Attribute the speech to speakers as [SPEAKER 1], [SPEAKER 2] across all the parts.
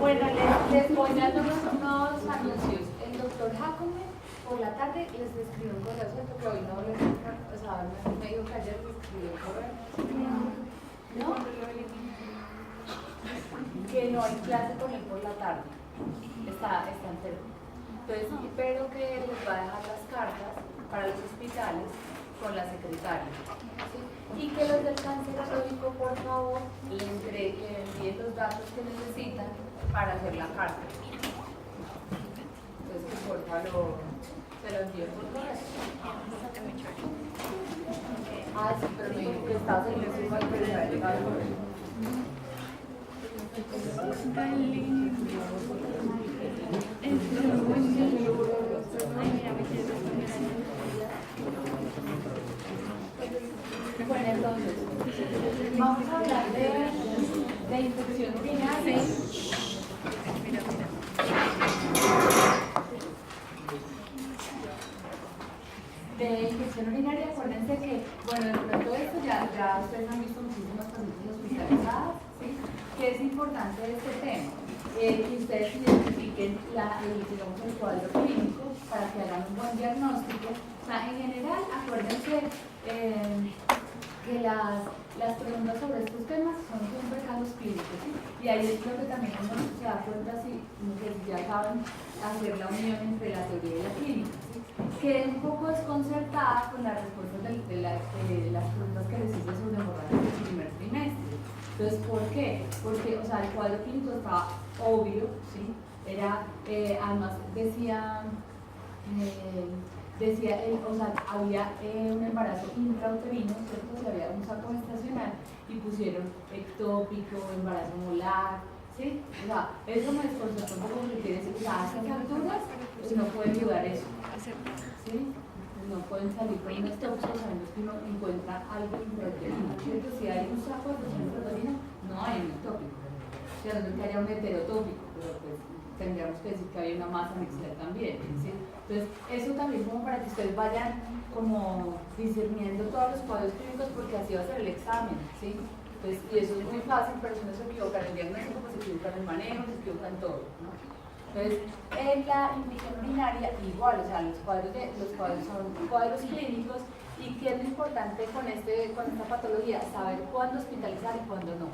[SPEAKER 1] Bueno, les voy dando unos anuncios. El doctor Jacome por la tarde les escribió un correo, ¿cierto? Que hoy no les, o sea, me dijo que ayer les escribió un correo. ¿No? Que no hay clase con él por la tarde. Está entero. Entonces, pero que les va a dejar las cartas para los hospitales con la secretaria. ¿Sí? Y que los del cancerólogo, por favor, le envíen los datos que necesitan para hacer la carta. Entonces, que por favor se lo envíen por correo. Ah, sí, pero me dijo que estaba en el igual, pero ya ha llegado el correo. Bueno, entonces, vamos a hablar de infección urinaria. De infección urinaria, acuérdense que, bueno, dentro de todo esto ya ustedes han visto muchísimas pacientes hospitalizadas, ¿sí? Que es importante este tema, que ustedes identifiquen digamos, el cuadro clínico para que hagan un buen diagnóstico. O sea, en general, acuérdense que las preguntas sobre estos temas son siempre casos clínicos, ¿sí? Y ahí es lo que también uno se da cuenta si ya saben hacer la unión entre la teoría y la clínica, ¿sí? Quedé un poco desconcertada con las respuestas de las preguntas que les hice sobre hemorragias del primer trimestre. Entonces, ¿por qué? Porque, o sea, el cuadro clínico estaba obvio, ¿sí? Era, además decía, o sea, había un embarazo intrauterino, ¿cierto? O sea, había un saco gestacional y pusieron ectópico, embarazo molar, ¿sí? O sea, eso me desconcertó un poco porque quiere decir que a estas alturas pues, no pueden ayudar eso, ¿sí? No pueden salir con un ectópico sabiendo que uno encuentra algo intrauterino, ¿cierto? Si hay un saco gestacional intrauterino, no hay un ectópico, o sea, no es que haya un heterotópico, pero pues tendríamos que decir que hay una masa mixta también, ¿sí? Entonces, eso también como para que ustedes vayan como discerniendo todos los cuadros clínicos porque así va a ser el examen, ¿sí? Entonces, y eso es muy fácil, pero si no se equivoca en el diagnóstico, pues se equivoca en el manejo, se equivoca en todo, ¿no? Entonces, en la infección urinaria igual, o sea, los cuadros son cuadros clínicos y qué es lo importante con esta patología, saber cuándo hospitalizar y cuándo no,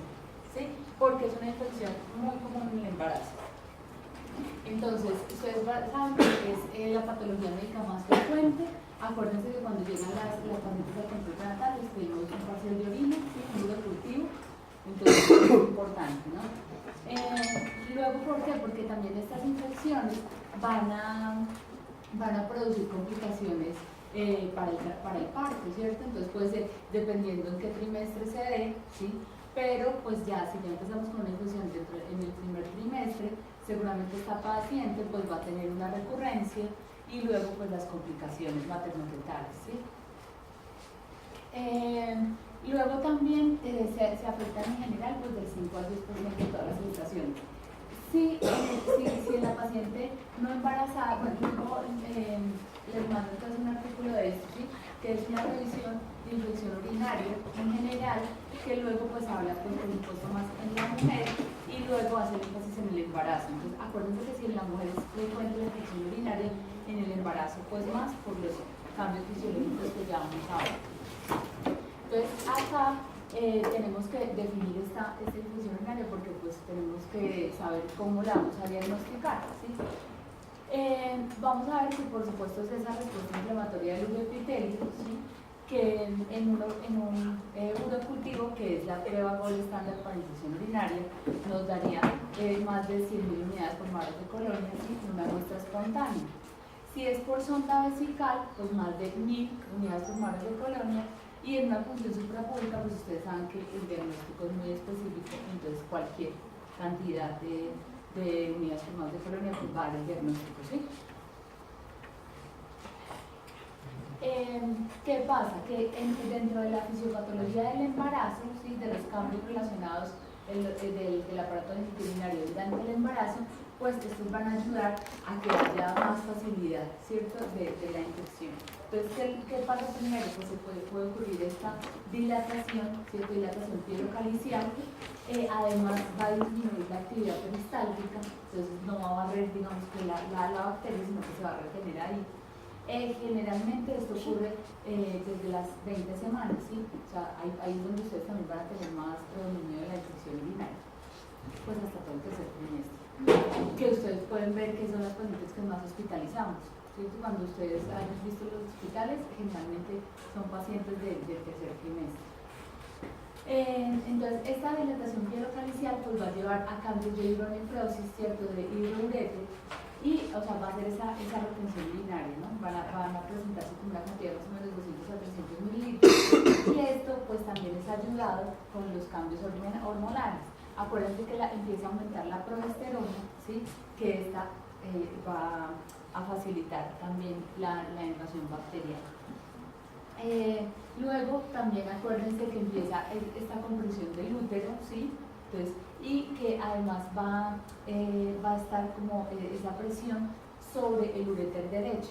[SPEAKER 1] ¿sí? Porque es una infección muy común en el embarazo. Entonces, ustedes saben que es la patología médica más frecuente. Acuérdense que cuando llegan las pacientes al control prenatal les pedimos un parcial de orina, ¿sí? Un duro cultivo, entonces es importante, ¿no? Luego, ¿por qué? Porque también estas infecciones van a producir complicaciones para el parto, ¿cierto? Entonces puede ser dependiendo en qué trimestre se dé, ¿sí? Pero pues ya, si ya empezamos con una infección en el primer trimestre, seguramente esta paciente pues va a tener una recurrencia y luego pues las complicaciones materno-fetales, ¿sí? Luego también se afectan en general pues del 5 al 10% de todas las gestaciones. Si la paciente no embarazada, bueno, les mando entonces un artículo de esto, ¿sí? Que es una revisión de infección urinaria en general, que luego pues habla pues, por supuesto más en la mujer y luego hace énfasis en el embarazo. Entonces acuérdense que si en la mujer es frecuente la infección urinaria, en el embarazo pues más por los cambios fisiológicos que ya vamos a ver. Entonces acá tenemos que definir esta infección urinaria porque pues tenemos que saber cómo la vamos a diagnosticar, ¿sí? Vamos a ver si por supuesto es esa respuesta inflamatoria del uroepitelio, ¿sí? Que en un urocultivo, que es la prueba gold estándar para infección urinaria, nos daría más de 100.000 unidades por mares de colonia, ¿sí? En una muestra espontánea. Si es por sonda vesical, pues más de 1.000 unidades por mares de colonia. Y en una función suprapública, pues ustedes saben que el diagnóstico es muy específico, entonces cualquier cantidad de unidades por mares de colonia pues va a dar el diagnóstico, ¿sí? ¿Qué pasa? Que dentro de la fisiopatología del embarazo, ¿sí? De los cambios relacionados del aparato urinario durante el embarazo, pues estos van a ayudar a que haya más facilidad, ¿cierto?, de la infección. Entonces, ¿qué pasa primero? Pues se puede ocurrir esta dilatación, ¿cierto?, dilatación pielocalicial. Además va a disminuir la actividad peristáltica, entonces no va a barrer, digamos, que la bacteria, sino que se va a retener ahí. Generalmente esto ocurre desde las 20 semanas, ¿sí? O sea, ahí es donde ustedes también van a tener más predominio de la infección urinaria, pues hasta todo el tercer trimestre. Que ustedes pueden ver que son las pacientes que más hospitalizamos, ¿cierto? Cuando ustedes han visto los hospitales, generalmente son pacientes del tercer trimestre. Entonces, esta dilatación pielocalicial pues va a llevar a cambios de hidronefrosis, ¿cierto?, de hidrouretre, y, o sea, va a hacer esa retención urinaria, ¿no? Van a presentarse con una cantidad de más o menos 200 a 300 mililitros, y esto pues también es ayudado con los cambios hormonales. Acuérdense que empieza a aumentar la progesterona, ¿sí?, que esta va a facilitar también la invasión bacteriana. Luego también acuérdense que empieza esta compresión del útero, ¿sí? Entonces, y que además va a estar como esa presión sobre el uréter derecho.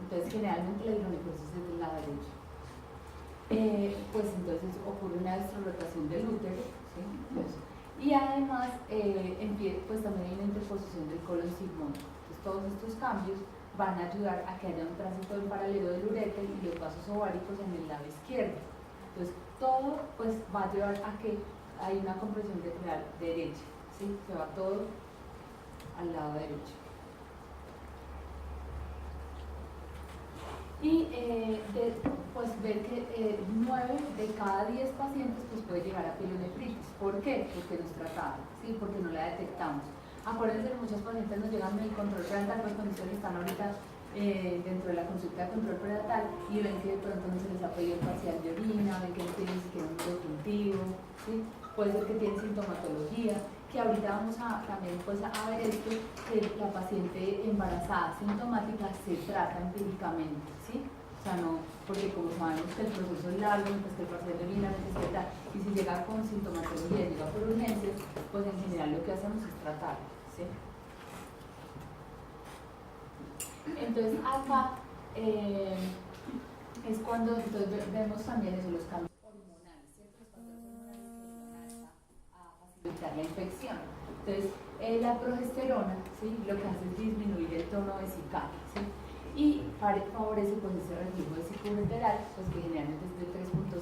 [SPEAKER 1] Entonces, generalmente la hidronefrosis es del lado derecho. Pues entonces ocurre una desrotación del útero, ¿sí? Entonces, y además pues también hay una interposición del colon sigmoide. Entonces, todos estos cambios van a ayudar a que haya un tránsito en paralelo del uréter y los vasos ováricos en el lado izquierdo. Entonces, todo pues va a llevar a que hay una compresión retrograda derecha, ¿sí? Se va todo al lado derecho. Y pues ver que 9 de cada 10 pacientes pues puede llegar a pielonefritis. ¿Por qué? Porque no es tratada, ¿sí? Porque no la detectamos. Acuérdense que muchos pacientes nos llegan en el control prenatal, pues cuando ustedes están ahorita dentro de la consulta de control prenatal y ven que de pronto no se les ha pedido el parcial de orina, ven que no tienen ni siquiera un cultivo, ¿sí? Puede ser que tienen sintomatología, que ahorita vamos a también pues a ver esto, que la paciente embarazada sintomática se trata empíricamente, ¿sí? O sea, no, porque como sabemos que el proceso es largo, pues que el parcial de orina necesita, y si llega con sintomatología, llega por urgencias, pues en general lo que hacemos es tratar, ¿sí? Entonces acá es cuando entonces vemos también eso, los cambios hormonales, ¿cierto? Los factores hormonales que ayudan a facilitar la infección. Entonces la progesterona, ¿sí?, lo que hace es disminuir el tono vesical, ¿sí?, y favorece pues ese reflujo vesicoureteral, pues que generalmente es del 3.5%,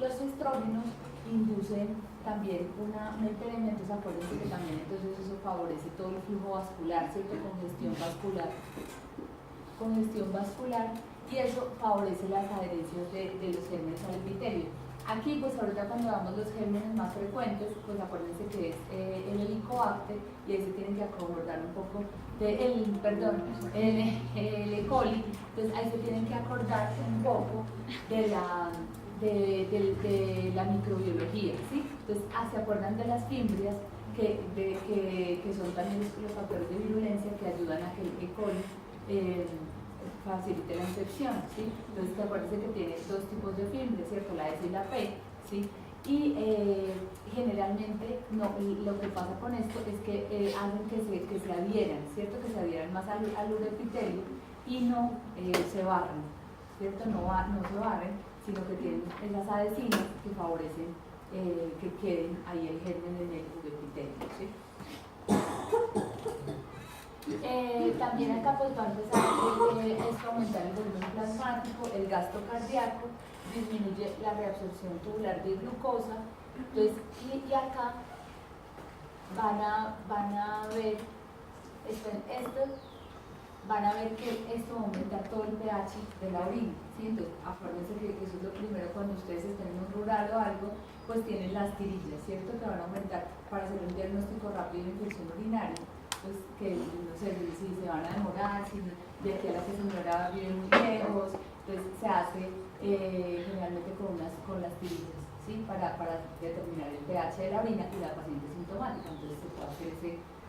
[SPEAKER 1] los estrógenos inducen también una impedimento, acuérdense que también entonces eso favorece todo el flujo vascular, ¿cierto?, congestión vascular, y eso favorece las adherencias de los gérmenes al epitelio. Aquí, pues ahorita cuando damos los gérmenes más frecuentes, pues acuérdense que es el helicobacter, y ahí se tienen que acordar un poco el E. coli, entonces ahí se tienen que acordar un poco de la microbiología, ¿sí? Entonces, se acuerdan de las fimbrias, que son también los factores de virulencia que ayudan a que el E. coli facilite la infección, ¿sí? Entonces, acuérdense que tiene dos tipos de fimbrias, ¿cierto? La S y la P, ¿sí? Y generalmente lo que pasa con esto es que hacen que se adhieran, ¿cierto? Que se adhieran más al uroepitelio y no se barren, ¿cierto? No se barren, sino que tienen esas adhesinas que favorecen que queden ahí el germen en el uroepitelio, ¿sí? También acá pues va a empezar esto a aumentar el volumen plasmático, el gasto cardíaco, disminuye la reabsorción tubular de glucosa. Entonces, y acá van a ver que esto va a aumentar todo el pH de la orina, ¿sí? Entonces, acuérdense que eso es lo primero cuando ustedes estén en un rural o algo, pues tienen las tirillas, ¿cierto?, que van a aumentar para hacer un diagnóstico rápido de infección urinaria. Pues que no sé si se van a demorar, si de aquí a la señora vive muy lejos, entonces se hace generalmente con las tirillas, ¿sí?, para determinar el pH de la orina y la paciente sintomática, entonces se puede hacer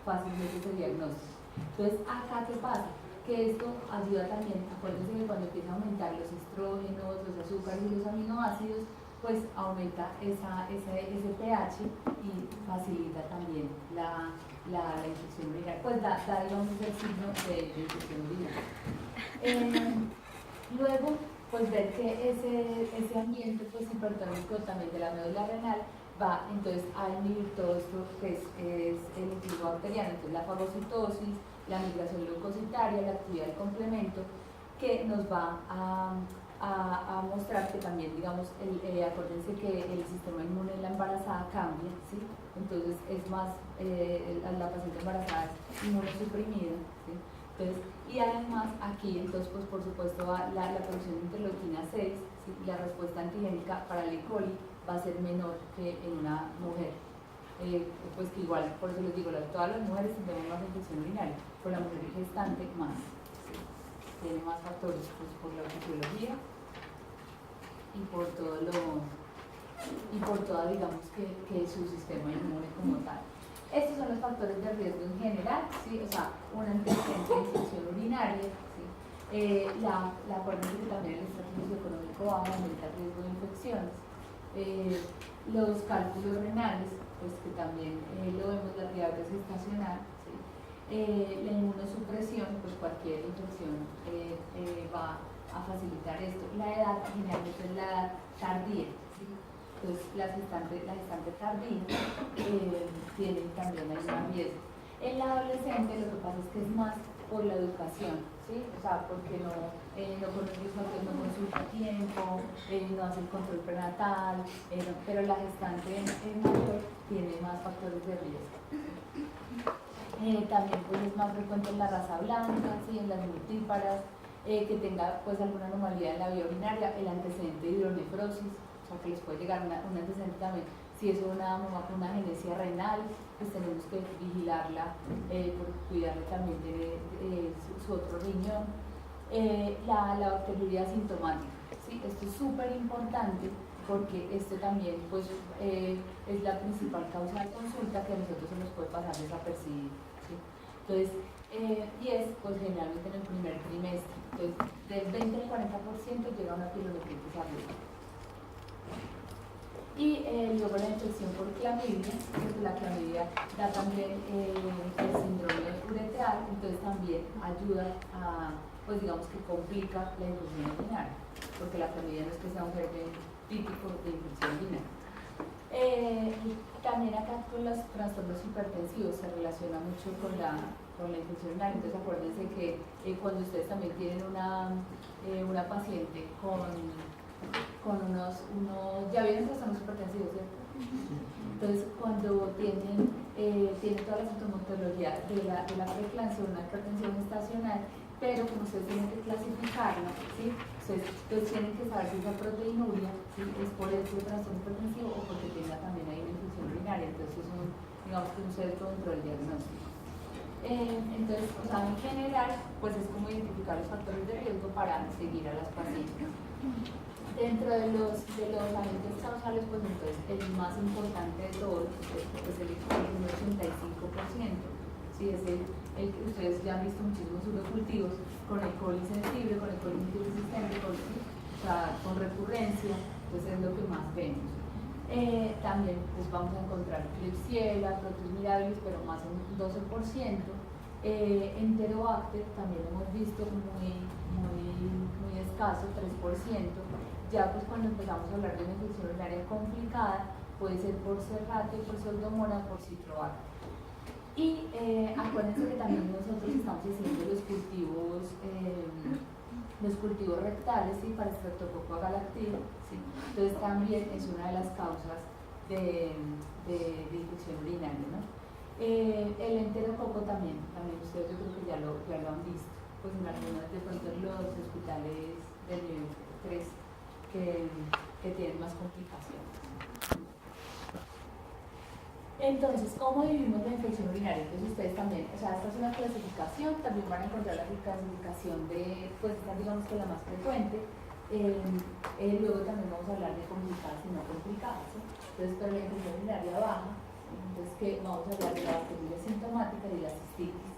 [SPEAKER 1] fácilmente ese diagnóstico. Entonces, acá, ¿qué pasa? Que esto ayuda también, acuérdense que cuando empieza a aumentar los estrógenos, los azúcares y los aminoácidos, pues aumenta ese pH y facilita también la infección urinaria, pues da digamos el signo de infección urinaria. Luego, pues ver que ese ambiente pues hipertónico también de la médula renal va entonces a inhibir todo esto que es el influjo bacteriano, entonces la fagocitosis, la migración leucocitaria, la actividad del complemento, que nos va a mostrar que también, digamos, acuérdense que el sistema inmune en la embarazada cambia, ¿sí? Entonces es más, la paciente embarazada es inmunosuprimida, ¿sí? Entonces, y además aquí, entonces, pues por supuesto la producción de interleuquina 6, ¿sí? La respuesta antigénica para el E. coli va a ser menor que en una mujer. Pues que igual, por eso les digo, todas las mujeres tenemos más infección urinaria, pero la mujer gestante más, ¿sí? Tiene más factores pues, por la fisiología y por todo digamos que su sistema inmune como tal. Estos son los factores de riesgo en general, ¿sí? O sea, un antecedente de infección urinaria, ¿sí? Acuérdense que también el estrato socioeconómico bajo aumenta el riesgo de infecciones. Los cálculos renales, pues que también lo vemos, la diabetes gestacional, ¿sí? La inmunosupresión, pues cualquier infección va a facilitar esto. La edad generalmente es la edad tardía, ¿sí? Entonces la gestante tardía tiene también el más riesgo. En la adolescente lo que pasa es que es más por la educación, ¿sí? O sea, porque no conoce los factores, no consulta a tiempo, no hace el control prenatal, pero la gestante en mayor tiene más factores de riesgo. También pues, es más frecuente en la raza blanca, ¿sí? En las multíparas, que tenga pues alguna anomalía en la vía urinaria, el antecedente de hidronefrosis, o sea que les puede llegar un antecedente también. Si es una genesia renal, pues tenemos que vigilarla, por cuidarle también de su otro riñón. La bacteriuria asintomática, ¿sí? Esto es súper importante porque esto también pues, es la principal causa de consulta que a nosotros se nos puede pasar desapercibido, ¿sí? Entonces, y es pues generalmente en el primer trimestre, entonces del 20 al 40% llega a una pielonefritis aguda. Y luego la infección por clamidia, porque la clamidia da también el síndrome ureteral, entonces también ayuda a, pues digamos que complica la infección urinaria, porque la clamidia no es que sea un germen típico de infección urinaria. También acá con los trastornos hipertensivos se relaciona mucho con la infección urinaria, entonces acuérdense que cuando ustedes también tienen una paciente con unos ya vienen trastornos hipertensivos, ¿cierto? Entonces cuando tienen toda la sintomatología de la preeclampsia, una hipertensión estacional, pero como ustedes tienen que clasificarla, ¿sí? Entonces tienen que saber si esa proteinuria, ¿sí? Es por ese trastorno hipertensivo o porque tenga también ahí una infección urinaria, entonces es digamos que un centro dentro del diagnóstico. Entonces, o sea, en general, pues es como identificar los factores de riesgo para seguir a las pacientes. Dentro de los agentes causales, pues entonces el más importante de todos es el 85%, ¿sí? Es el que ustedes ya han visto muchísimos urocultivos con el coli sensible, con el coli multiresistente, o sea, con recurrencia, pues es lo que más vemos. También pues vamos a encontrar Klebsiella, Proteus mirabilis, pero más en 12%. Enterobacter también hemos visto muy escaso, 3%. Ya pues cuando empezamos a hablar de una infección urinaria complicada, puede ser por Serratia, por Pseudomonas, por Citrobacter. Y acuérdense que también nosotros estamos haciendo los cultivos rectales, ¿sí? Para Streptococcus galactidus, ¿sí? Entonces también es una de las causas de infección urinaria, ¿no? El enterococo también ustedes yo creo que ya lo han visto, pues en algunos de pronto los hospitales del nivel 3 que tienen más complicaciones. Entonces, ¿cómo dividimos la infección urinaria? Entonces ustedes también, o sea, esta es una clasificación, también van a encontrar la clasificación de, pues esta digamos que la más frecuente. Luego también vamos a hablar de complicadas y no complicadas, ¿sí? Entonces, para la infección urinaria baja, entonces que vamos a hablar de la bacteriuria sintomática y la cistitis.